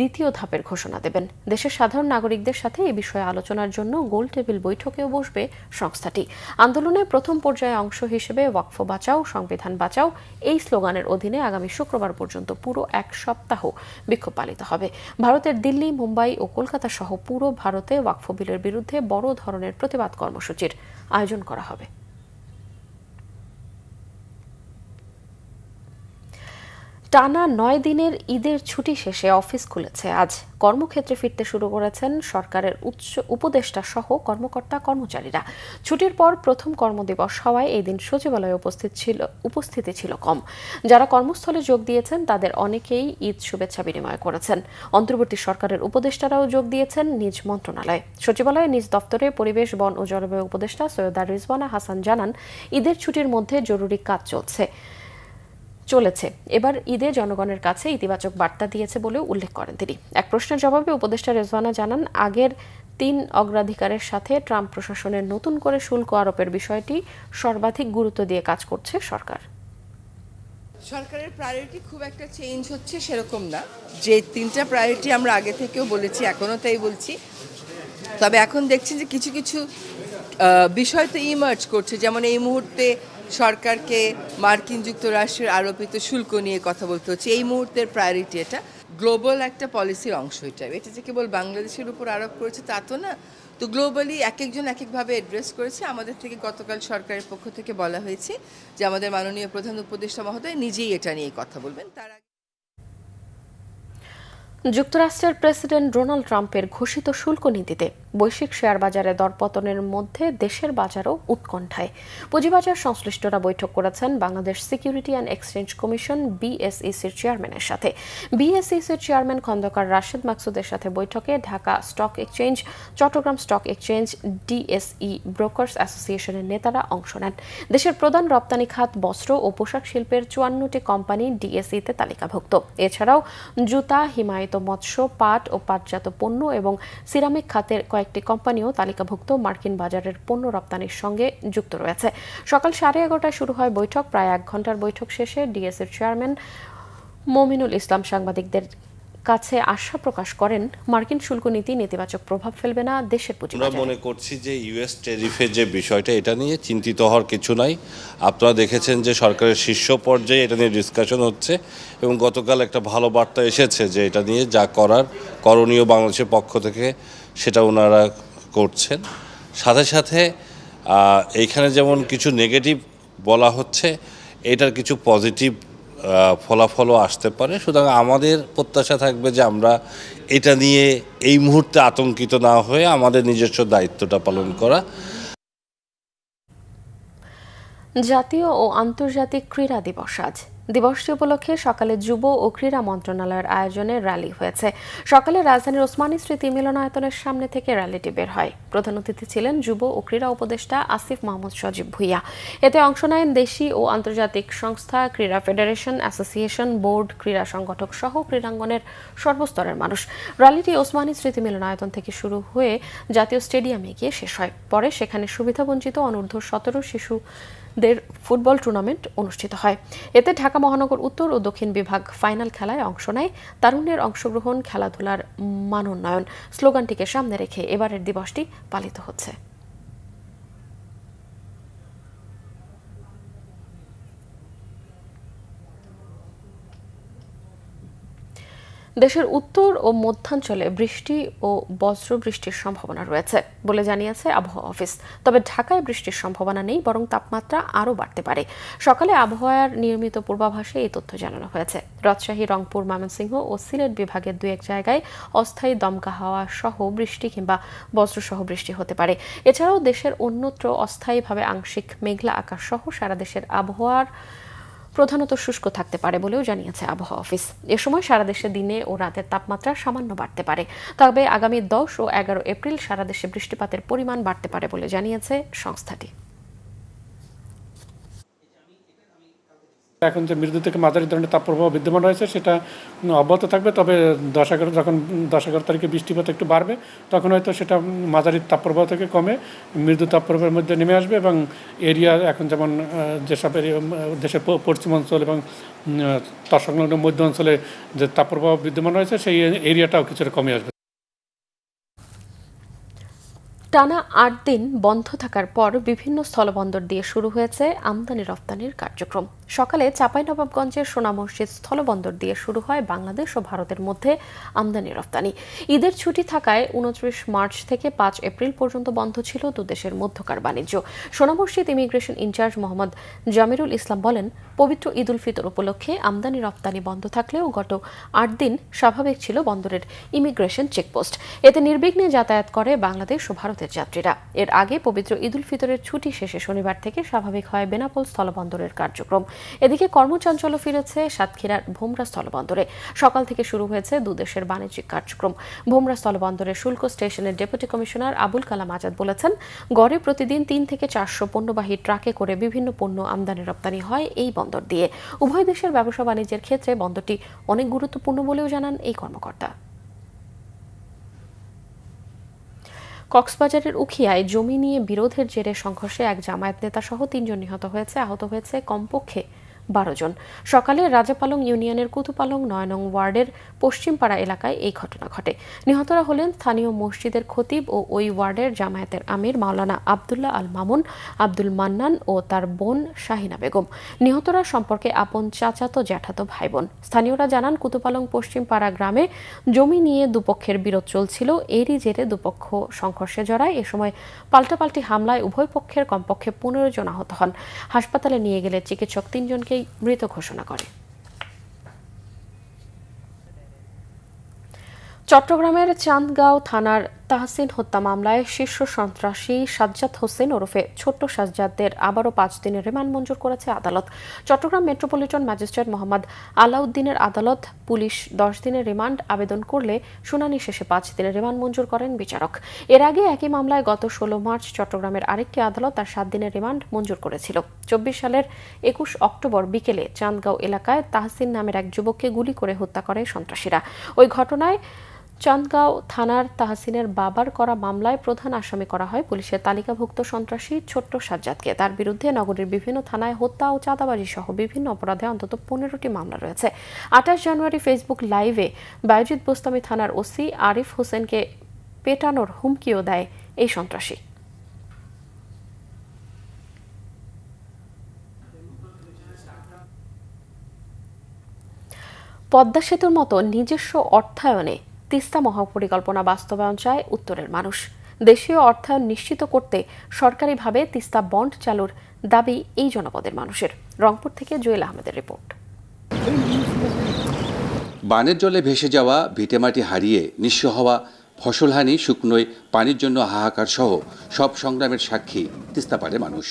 দ্বিতীয় ধাপের ঘোষণা দেবেন। দেশের সাধারণ নাগরিকদের সাথে এ বিষয়ে আলোচনার জন্য গোল টেবিল বৈঠকেও বসবে সংস্থাটি। আন্দোলনের প্রথম পর্যায়ে অংশ হিসেবে ওয়াকফ বাঁচাও, সংবিধান বাঁচাও এই স্লোগানের অধীনে আগামী শুক্রবার পর্যন্ত পুরো এক সপ্তাহ বিক্ষোভ পালিত হবে। ভারতের দিল্লি, মুম্বাই ও কলকাতা সহ পুরো ভারতে ওয়াকফ বিলের বিরুদ্ধে বড় ধরনের প্রতিবাদ কর্মসূচির আয়োজন করা হবে। টানা 9 দিনের ঈদের ছুটি শেষে অফিস খুলেছে আজ। কর্মক্ষেত্রে ফিরতে শুরু করেছেন সরকারের উপদেষ্টা সহ কর্মকর্তা কর্মচারীরা। ছুটির পর প্রথম কর্মদিবস হওয়ায় এই দিন সচিবালয়ে উপস্থিতি ছিল কম। যারা কর্মস্থলে যোগ দিয়েছেন তাদের অনেকেই ঈদ শুভেচ্ছা বিনিময় করেছেন। অন্তর্বর্তী সরকারের উপদেষ্টারাও যোগ দিয়েছেন নিজ মন্ত্রণালয়ে। সচিবালয়ে নিজ দপ্তরে পরিবেশ, বন ও জলবায়ু উপদেষ্টা সৈয়দা রিজওয়ানা হাসান জানান, ঈদের ছুটির মধ্যে জরুরি কাজ চলেছে। এবার ঈদে জনগণের কাছে ইতিবাচক বার্তা দিয়েছে বলেও উল্লেখ করেন তিনি। এক প্রশ্নের জবাবে উপদেষ্টা রেজওয়ানা জানান, আগের 3 অগ্রাধিকারের সাথে ট্রাম্প প্রশাসনের নতুন করে শুল্ক আরোপের বিষয়টি সর্বাধিক গুরুত্ব দিয়ে কাজ করছে সরকার। সরকারের প্রায়োরিটি খুব একটা চেঞ্জ হচ্ছে সেরকম না। যে 3টা প্রায়োরিটি আমরা আগে থেকেও বলেছি, এখনও তাই বলছি। তবে এখন দেখছি যে কিছু কিছু বিষয় তো ইমার্জ করছে। যেমন এই মুহূর্তে সরকারকে মার্কিন যুক্তরাষ্ট্রের আরোপিত শুল্ক নিয়ে কথা বলতে হচ্ছে। এই মুহূর্তের প্রায়োরিটি এটা গ্লোবাল একটা পলিসির অংশ। এটা যে কেবল বাংলাদেশের উপর আরোপ করেছে তা তো না। তো গ্লোবালি এক একজন এক একভাবে অ্যাড্রেস করেছে। আমাদের থেকে গতকাল সরকারের পক্ষ থেকে বলা হয়েছে যে আমাদের মাননীয় প্রধান উপদেষ্টা মহোদয় নিজেই এটা নিয়ে কথা বলবেন। তার যুক্তরাষ্ট্রের প্রেসিডেন্ট ডোনাল্ড ট্রাম্পের ঘোষিত শুল্ক নীতিতে বৈশ্বিক শেয়ার বাজারে দরপতনের মধ্যে দেশের বাজারও উৎকণ্ঠায়। পুঁজিবাজার সংশ্লিষ্টরা বৈঠক করেছেন Bangladesh security and exchange commission বিএসইসির চেয়ারম্যানের সাথে। বিএসইসির চেয়ারম্যান খন্দকার রাশেদ মাকসুদের সাথে বৈঠকে Dhaka stock exchange, Chattogram stock exchange, DSE brokers অ্যাসোসিয়েশনের নেতারা অংশ নেন। দেশের প্রধান রপ্তানি খাত বস্ত্র ও পোশাক শিল্পের 54টি কোম্পানি ডিএসইতে তালিকাভুক্ত। এছাড়াও জুতা, হিমায়িত মৎস্য, পাট ও পাটজাত পণ্য এবং সিরামিক খাতের কয়েকটি কোম্পানিও তালিকাভুক্ত মার্কিন বাজারের পণ্য রপ্তানির সঙ্গে যুক্ত রয়েছে। সকাল 11:30টায় শুরু হয় বৈঠক। প্রায় 1 ঘন্টার বৈঠক শেষে ডিএসইর চেয়ারম্যান মমিনুল ইসলাম সাংবাদিকদের কাছে আশা প্রকাশ করেন, মার্কিন শুল্ক নীতি নেতিবাচক প্রভাব ফেলবে না দেশের পুঁজিবাজারে। আমরা মনে করছি যে ইউএস ট্যারিফের যে বিষয়টা, এটা নিয়ে চিন্তিত হওয়ার কিছু নাই। আপনারা দেখেছেন যে সরকারের শীর্ষ পর্যায়ে এটা নিয়ে ডিসকাশন হচ্ছে এবং গতকাল একটা ভালো বার্তা এসেছে যে এটা নিয়ে যা করণীয় বাংলাদেশের পক্ষ থেকে সেটা ওনারা করছেন। সাথে সাথে এইখানে যেমন কিছু নেগেটিভ বলা হচ্ছে, এটার কিছু পজিটিভ ফলাফলও আসতে পারে। সুতরাং আমাদের প্রত্যাশা থাকবে যে আমরা এটা নিয়ে এই মুহূর্তে আতঙ্কিত না হয়ে আমাদের নিজস্ব দায়িত্বটা পালন করা। জাতীয় ও আন্তর্জাতিক ক্রীড়া দিবস আজ। দিবসটি উপলক্ষে সকালে যুব ও ক্রীড়া মন্ত্রণালয়ের আয়োজনে র্যালি হয়েছে। সকালে রাজধানীর ওসমানী স্মৃতি মিলনায়তনের সামনে থেকে র্যালিটি বের হয়। প্রধান অতিথি ছিলেন যুব ও ক্রীড়া উপদেষ্টা আসিফ মাহমুদ সজীব ভুইয়া। এতে অংশ নেন দেশি ও আন্তর্জাতিক সংস্থা, ক্রীড়া ফেডারেশন, অ্যাসোসিয়েশন, বোর্ড, ক্রীড়া সংগঠক সহ ক্রীড়াঙ্গনের সর্বস্তরের মানুষ। র্যালিটি ওসমানী স্মৃতি মিলনায়তন থেকে শুরু হয়ে জাতীয় স্টেডিয়ামে গিয়ে শেষ হয়। পরে সেখানে সুবিধাবঞ্চিত অনূর্ধ্ব 17 শিশুদের ফুটবল টুর্নামেন্ট অনুষ্ঠিত হয়। এতে ঢাকা মহানগর উত্তর ও দক্ষিণ বিভাগ ফাইনাল খেলায় অংশ নেয়। তারুণ্যের অংশগ্রহণ, খেলাধুলার মানোন্নয়ন স্লোগানটিকে সামনে রেখে এবারের দিবসটি পালিত হচ্ছে। দেশের উত্তর ও মধ্যাঞ্চলে বৃষ্টি ও বজ্র বৃষ্টির সম্ভাবনা রয়েছে বলে জানিয়েছে আবহাওয়া অফিস। তবে ঢাকায় বৃষ্টির সম্ভাবনা নেই, বরং তাপমাত্রা আরও বাড়তে পারে। সকালে আবহাওয়ার নিয়মিত পূর্বাভাসে এই তথ্য জানানো হয়েছে। রাজশাহী, রংপুর, ময়মনসিংহ ও সিলেট বিভাগের 2-1 জায়গায় অস্থায়ী দমকা হাওয়া সহ বৃষ্টি কিংবা বজ্রসহ বৃষ্টি হতে পারে। এছাড়াও দেশের অন্যত্র অস্থায়ীভাবে আংশিক মেঘলা আকাশ সহ সারা দেশের আবহাওয়ার প্রধানত শুষ্ক থাকতে পারে বলেও জানিয়েছে আবহাওয়া অফিস। এ সময় সারা দেশে দিনে ও রাতের তাপমাত্রা সামান্য বাড়তে পারে। তবে আগামী 10 ও 11 এপ্রিল সারা দেশে বৃষ্টিপাতের পরিমাণ বাড়তে পারে বলে জানিয়েছে সংস্থাটি। এখন যে মৃদু থেকে মাঝারি ধরনের তাপপ্রবাহ বিদ্যমান রয়েছে সেটা অব্যাহত থাকবে। তবে 10-11 তারিখে বৃষ্টিপাত একটু বাড়বে, তখন হয়তো সেটা মাঝারি তাপপ্রবাহ থেকে কমে মৃদু তাপপ্রবাহের মধ্যে নেমে আসবে এবং এরিয়া এখন যেমন যেসব দেশের পশ্চিমাঞ্চল এবং তৎসংলগ্ন মধ্য অঞ্চলে যে তাপপ্রবাহ বিদ্যমান রয়েছে সেই এরিয়াটাও কিছুটা কমে আসবে। টানা 8 দিন বন্ধ থাকার পর বিভিন্ন স্থলবন্দর দিয়ে শুরু হয়েছে আমদানি রপ্তানির কার্যক্রম। সকালে চাঁপাইনবাবগঞ্জের সোনা মসজিদ স্থলবন্দর দিয়ে শুরু হয় বাংলাদেশ ও ভারতের মধ্যে আমদানি রপ্তানি। ঈদের ছুটি থাকায় 29 মার্চ থেকে 5 এপ্রিল পর্যন্ত বন্ধ ছিল দুদেশের মধ্যকার বাণিজ্য। সোনা মসজিদ ইমিগ্রেশন ইনচার্জ মোহাম্মদ জামিরুল ইসলাম বলেন, পবিত্র ঈদ উল ফিতর উপলক্ষে আমদানি রপ্তানি বন্ধ থাকলেও গত 8 দিন স্বাভাবিক ছিল বন্দরের ইমিগ্রেশন চেকপোস্ট। এতে নির্বিঘ্নে যাতায়াত করে বাংলাদেশ ও ভারতের যাত্রীরা। এর আগে পবিত্র ঈদ উল ফিতরের ছুটি শেষে শনিবার থেকে স্বাভাবিক হয় বেনাপোল স্থলবন্দরের কার্যক্রম। এদিকে কর্মচাঞ্চল্য ফিরেছে সাতক্ষীরার ভোমরা স্থলবন্দরে। সকাল থেকে শুরু হয়েছে দুদেশের বাণিজ্যিক কার্যক্রম। ভোমরা স্থলবন্দরের শুল্ক স্টেশনের ডেপুটি কমিশনার আবুল কালাম আজাদ বলেছেন, গড়ে প্রতিদিন 3 থেকে 400 পণ্যবাহী ট্রাকে করে বিভিন্ন পণ্য আমদানি রপ্তানি হয় এই বন্দর দিয়ে। উভয় দেশের ব্যবসা বাণিজ্যের ক্ষেত্রে বন্দরটি অনেক গুরুত্বপূর্ণ বলেও জানান এই কর্মকর্তা। কক্সবাজারের উখিয়ায় জমি নিয়ে বিরোধের জেরে সংঘর্ষে এক জামায়াত নেতা সহ 3 জন নিহত হয়েছে। আহত হয়েছে কমপক্ষে 12 জন। সকালে রাজাপালং ইউনিয়নের কুতুপালং 9 নং ওয়ার্ডের পশ্চিমপাড়া এলাকায় এই ঘটনা ঘটে। নিহতরা হলেন স্থানীয় মসজিদের খতিব ও ওই ওয়ার্ডের জামায়াতের আমির মাওলানা আবদুল্লাহ আল মামুন, আব্দুল মান্নান ও তার বোন শাহিনা বেগম। নিহতরা সম্পর্কে আপন চাচাতো জ্যাঠাতো ভাই বোন। স্থানীয়রা জানান, কুতুপালং পশ্চিমপাড়া গ্রামে জমি নিয়ে দুপক্ষের বিরোধ চলছিল। এরই জেরে দুপক্ষ সংঘর্ষে জড়ায়। এ সময় পাল্টাপাল্টি হামলায় উভয় পক্ষের কমপক্ষে 15 জন আহত হন। হাসপাতালে নিয়ে গেলে চিকিৎসক 3 জনকে মৃত ঘোষণা করে। চট্টগ্রামের চান্দগাঁও থানার তাহসিন হত্যা মামলায় শীর্ষ সন্ত্রাসী সাজ্জাদ হোসেন ওরফে ছোট্ট সাজ্জাদের আবারও 5 দিনের রিমান্ড মঞ্জুর করেছে আদালত। চট্টগ্রাম মেট্রোপলিটন ম্যাজিস্ট্রেট মোহাম্মদ আলাউদ্দিনের আদালত পুলিশ 10 দিনের রিমান্ড আবেদন করলে শুনানি শেষে 5 দিনের রিমান্ড মঞ্জুর করেন বিচারক। এর আগে একই মামলায় গত 16 মার্চ চট্টগ্রামের আরেকটি আদালত তার 7 দিনের রিমান্ড মঞ্জুর করেছিল। 24 সালের 21 অক্টোবর বিকেলে চান্দগাঁও এলাকায় তাহসিন নামের এক যুবককে গুলি করে হত্যা করে সন্ত্রাসীরা। ওই ঘটনায় চান্দগাঁও থানার তাহসিনের বাবার করা মামলায় প্রধান আসামি করা হয় পুলিশের তালিকাভুক্ত সন্ত্রাসী ছোট্ট সাজ্জাদকে। তার বিরুদ্ধে নগরীর বিভিন্ন থানায় হত্যা ও চাঁদাবাজি সহ বিভিন্ন অপরাধে অন্তত 15টি মামলা রয়েছে। 28 জানুয়ারি ফেসবুক লাইভে বায়জিদ বোস্তামি থানার ওসি আরিফ হোসেনকে পেটানোর হুমকিও দেয় এই সন্ত্রাসী। পদ্মা সেতুর মতো নিজস্ব অর্থায়নে তিস্তা মহাপরিকল্পনা বাস্তবায়ন চায় উত্তরের মানুষ। দেশীয় অর্থায়ন নিশ্চিত করতে সরকারিভাবে তিস্তা বন্ড চালুর দাবি এই জনপদের মানুষের। রংপুর থেকে জুয়েল আহমেদের রিপোর্ট। বানের জলে ভেসে যাওয়া, ভিটেমাটি হারিয়ে নিঃস্ব হওয়া, ফসলহানি, শুকনোয় পানির জন্য হাহাকার সহ সব সংগ্রামের সাক্ষী তিস্তাপাড়ের মানুষ।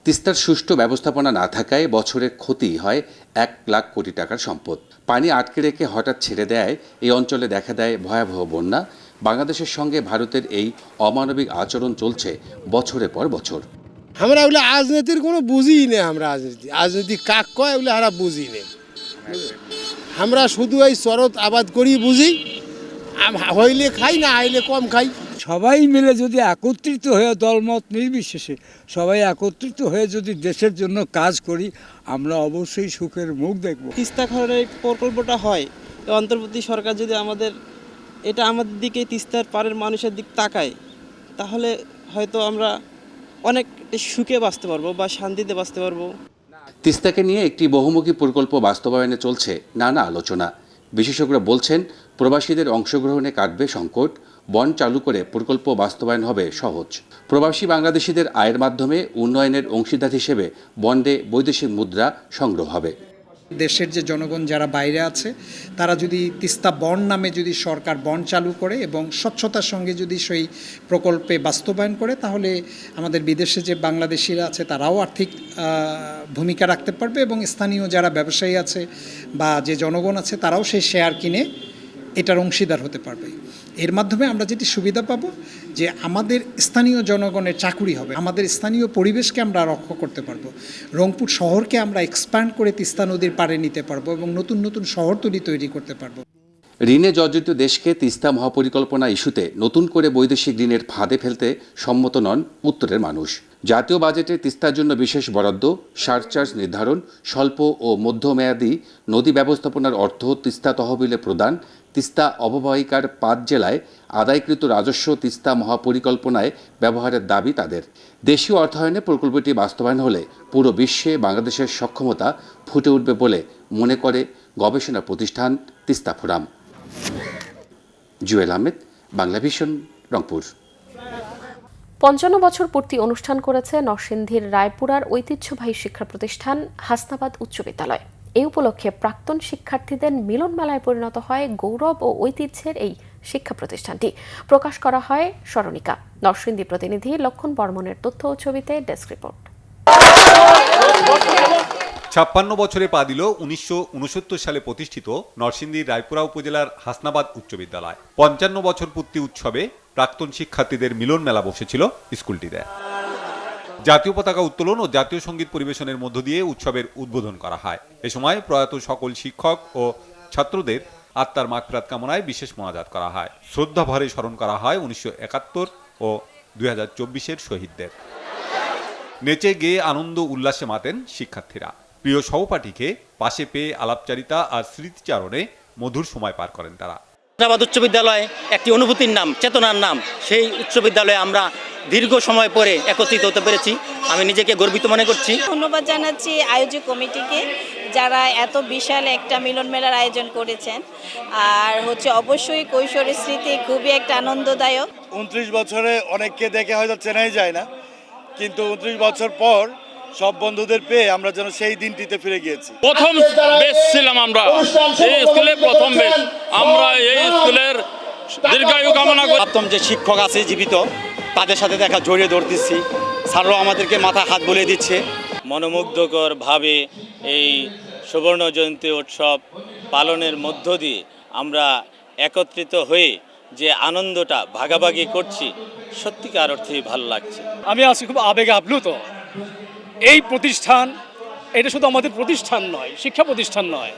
তিস্তার সুষ্ঠু ব্যবস্থাপনা না থাকায় বছরের ক্ষতি হয় 1 লাখ কোটি টাকার সম্পদ। পানি আটকে রেখে হঠাৎ ছেড়ে দেয় এই অঞ্চলে দেখা দেয় ভয়াবহ বন্যা। বাংলাদেশের সঙ্গে ভারতের এই অমানবিক আচরণ চলছে বছরের পর বছর। আমরা ওগুলো রাজনীতির কোনো বুঝিই নেই। আমরা রাজনীতি কাক কয় ওগুলো আমরা বুঝি নেই। আমরা শুধু এই চরত আবাদ করি বুঝি, হইলে খাই, না হইলে কম খাই। সবাই মিলে যদি একত্রিত হয়ে দলমত নির্বিশেষে সবাই একত্রিত হয়ে যদি দেশের জন্য কাজ করি, আমরা অবশ্যই সুখের মুখ দেখব। তিস্তা খননের প্রকল্পটা হয়, অন্তর্বর্তী সরকার যদি আমাদের দিকে তিস্তার পাড়ের মানুষের দিক তাকায়, তাহলে হয়তো আমরা অনেক সুখে বাঁচতে পারবো বা শান্তিতে বাঁচতে পারবো। তিস্তাকে নিয়ে একটি বহুমুখী প্রকল্প বাস্তবায়নে চলছে নানা আলোচনা। বিশেষজ্ঞরা বলছেন, প্রবাসীদের অংশগ্রহণে কাটবে সংকট। বন্ড চালু করে প্রকল্প বাস্তবায়ন হবে সহজ। প্রবাসী বাংলাদেশিদের আয়ের মাধ্যমে উন্নয়নের অংশীদার হিসেবে বন্ডে বৈদেশিক মুদ্রা সংগ্রহ হবে। দেশের যে জনগণ যারা বাইরে আছে তারা যদি তিস্তা বন্ড নামে যদি সরকার বন্ড চালু করে এবং স্বচ্ছতার সঙ্গে যদি সেই প্রকল্পে বাস্তবায়ন করে, তাহলে আমাদের বিদেশে যে বাংলাদেশিরা আছে তারাও আর্থিক ভূমিকা রাখতে পারবে এবং স্থানীয় যারা ব্যবসায়ী আছে বা যে জনগণ আছে তারাও সেই শেয়ার কিনে এটার অংশীদার হতে পারবে। এর মাধ্যমে আমরা যেটি সুবিধা পাবো যে আমাদের স্থানীয় জনগণের চাকুরি হবে, আমাদের স্থানীয় পরিবেশকে আমরা রক্ষা করতে পারবো, রংপুর শহরকে আমরা এক্সপ্যান্ড করে তিস্তা নদীর পাড়ে নিতে পারবো এবং নতুন নতুন শহরতলি তৈরি করতে পারবো। ঋণে জর্জরিত দেশকে তিস্তা মহাপরিকল্পনা ইস্যুতে নতুন করে বৈদেশিক ঋণের ফাঁদে ফেলতে সম্মত নন উত্তরের মানুষ। জাতীয় বাজেটে তিস্তার জন্য বিশেষ বরাদ্দ, সারচার্জ নির্ধারণ, স্বল্প ও মধ্যমেয়াদী নদী ব্যবস্থাপনার অর্থ তিস্তা তহবিলে প্রদান, তিস্তা অববাহিকার 5 জেলায় আদায়কৃত রাজস্ব তিস্তা মহাপরিকল্পনায় ব্যবহারের দাবি তাদের। দেশীয় অর্থায়নে প্রকল্পটি বাস্তবায়ন হলে পুরো বিশ্বে বাংলাদেশের সক্ষমতা ফুটে উঠবে বলে মনে করে গবেষণা প্রতিষ্ঠান তিস্তা ফোরাম। জুয়েল আহমেদ, বাংলাভিশন, রংপুর। ৫৫ বছর পূর্তি অনুষ্ঠান করেছে নরসিংদীর রায়পুরার ঐতিহ্যবাহী শিক্ষা প্রতিষ্ঠান হাসনাবাদ উচ্চ বিদ্যালয়। এই উপলক্ষে প্রাক্তন শিক্ষার্থীদের মিলন মেলায় পরিণত হয় গৌরব ও ঐতিহ্যের এই শিক্ষা প্রতিষ্ঠানটি। প্রকাশ করা হয় স্মরণিকা। নরসিংদী প্রতিনিধি লক্ষণ বর্মনের তথ্য ও ছবিতে ডেস্ক রিপোর্ট। ৫৬ বছরে পা দিল ১৯৬৯ সালে প্রতিষ্ঠিত নরসিংদীর রায়পুরা উপজেলার হাসনাবাদ উচ্চ বিদ্যালয়। ৫৫ বছর পূর্তি উৎসবে প্রাক্তন শিক্ষার্থীদের মিলন মেলা বসেছিল স্কুলটিতে। জাতীয় পতাকা উত্তোলন ও জাতীয় সঙ্গীত পরিবেশনের মধ্য দিয়ে উৎসবের উদ্বোধন করা হয়। এ সময় প্রয়াত সকল শিক্ষক ও ছাত্রদের আত্মার মাগফিরাত কামনায় বিশেষ মোনাজাত করা হয়। শ্রদ্ধা ভরে স্মরণ করা হয় ১৯৭১ ও ২০২৪-এর শহীদদের। নেচে গেয়ে আনন্দ উল্লাসে মাতেন শিক্ষার্থীরা। প্রিয় সহপাঠীকে পাশে পেয়ে আলাপচারিতা আর স্মৃতিচারণে মধুর সময় পার করেন তারা। হাসনাবাদ উচ্চ বিদ্যালয় একটি অনুভূতির নাম, চেতনার নাম। সেই উচ্চ বিদ্যালয়ে আমরা দীর্ঘ সময় পরে একত্রিত হতে পেরেছি, আমি নিজেকে গর্বিত মনে করছি। ধন্যবাদ জানাচ্ছি আয়োজক কমিটিকে, যারা এত বিশাল একটা মিলন মেলার আয়োজন করেছেন। আর অবশ্যই কৈশোরের স্মৃতি খুবই একটা আনন্দদায়ক। ২৯ বছরে অনেককে দেখে হয়তো চেনাই যায় না, কিন্তু ২৯ বছর পর সব বন্ধুদের পেয়ে আমরা যেন সেই দিনটিতে ফিরে গিয়েছি। প্রথম বেশ ছিলাম আমরা এই স্কুলে, প্রথম বেশ। আমরা এই স্কুলের দীর্ঘায়ু কামনা করি। প্রাক্তন যে শিক্ষক আছে জীবিত, তাদের সাথে দেখা জড়িয়ে ধরতেছি, স্যাররাও আমাদেরকে মাথায় হাত বুলিয়ে দিচ্ছে। মনোমুগ্ধকর ভাবে এই সুবর্ণ জয়ন্তী উৎসব পালনের মধ্য দিয়ে আমরা একত্রিত হয়ে যে আনন্দটা ভাগাভাগি করছি, সত্যিকার অর্থেই ভালো লাগছে। আমি আজকে খুব আবেগে আপ্লুত। এই প্রতিষ্ঠান, এটা শুধু আমাদের প্রতিষ্ঠান নয়, শিক্ষা প্রতিষ্ঠান নয়,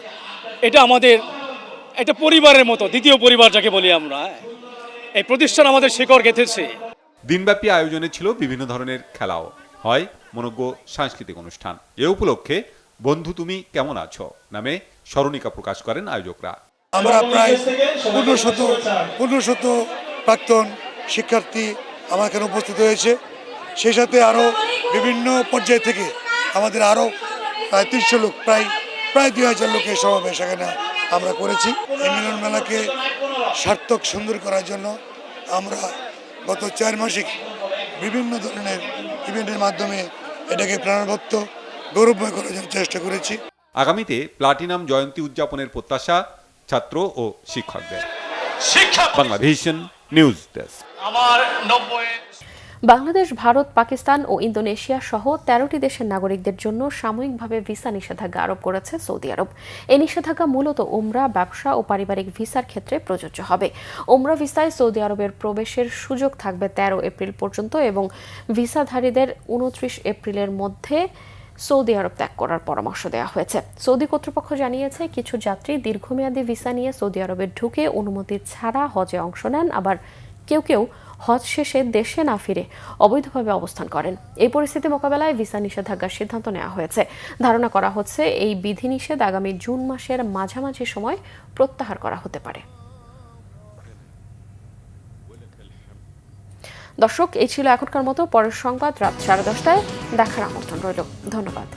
এটা আমাদের একটা পরিবারের মতো, দ্বিতীয় পরিবার যাকে বলি আমরা। এই প্রতিষ্ঠান আমাদের শিকড় গেঁথেছে। দিনব্যাপী আয়োজনে ছিল বিভিন্ন ধরনের খেলাও, হয় মনোজ্ঞ সাংস্কৃতিক অনুষ্ঠান। এ উপলক্ষে বন্ধু তুমি কেমন আছো নামে স্মরণিকা প্রকাশ করেন আয়োজকরা। আমরা প্রায় ১৫শত প্রাক্তন শিক্ষার্থী আমার এখানে উপস্থিত হয়েছে। সেই সাথে আরও বিভিন্ন পর্যায় থেকে আমাদের আরও প্রায় ৩০০ লোক, প্রায় ২০০০ লোকের সমাবেশ এখানে আমরা করেছি। এই মিলন মেলাকে সার্থক সুন্দর করার জন্য আমরা গত ৪ মাসে বিভিন্ন ধরনের ইভেন্টের মাধ্যমে এটাকে প্রাণবন্ত গৌরবময় করার জন্য চেষ্টা করেছি। আগামীতে প্লাটিনাম জয়ন্তী উদযাপনের প্রত্যাশা ছাত্র ও শিক্ষকদের। Banglavision news desk. বাংলাদেশ, ভারত, পাকিস্তান ও ইন্দোনেশিয়া সহ ১৩টি দেশের নাগরিকদের জন্য সাময়িকভাবে ভিসা নিষেধাজ্ঞা আরোপ করেছে সৌদি আরব। এই নিষেধাজ্ঞা মূলত উমরা, ব্যবসা ও পারিবারিক ভিসার ক্ষেত্রে প্রযোজ্য হবে। উমরা ভিসায় সৌদি আরবের প্রবেশের সুযোগ থাকবে ১৩ এপ্রিল পর্যন্ত এবং ভিসাধারীদের ২৯ এপ্রিলের মধ্যে সৌদি আরব ত্যাগ করার পরামর্শ দেওয়া হয়েছে। সৌদি কর্তৃপক্ষ জানিয়েছে, কিছু যাত্রী দীর্ঘমেয়াদী ভিসা নিয়ে সৌদি আরবে ঢুকে অনুমতি ছাড়া হজে অংশ নেন, আবার কেউ কেউ হজ শেষে দেশে না ফিরে অবৈধভাবে অবস্থান করেন। এই পরিস্থিতি মোকাবেলায় ভিসা নিষেধাজ্ঞার সিদ্ধান্ত নেওয়া হয়েছে। ধারণা করা হচ্ছে এই বিধিনিষেধ আগামী জুন মাসের মাঝামাঝি সময় প্রত্যাহার করা হতে পারে। দর্শক, এই ছিল এখনকার মতো। পরের সংবাদ রাত 10:30 দেখার আমন্ত্রণ রইল। ধন্যবাদ।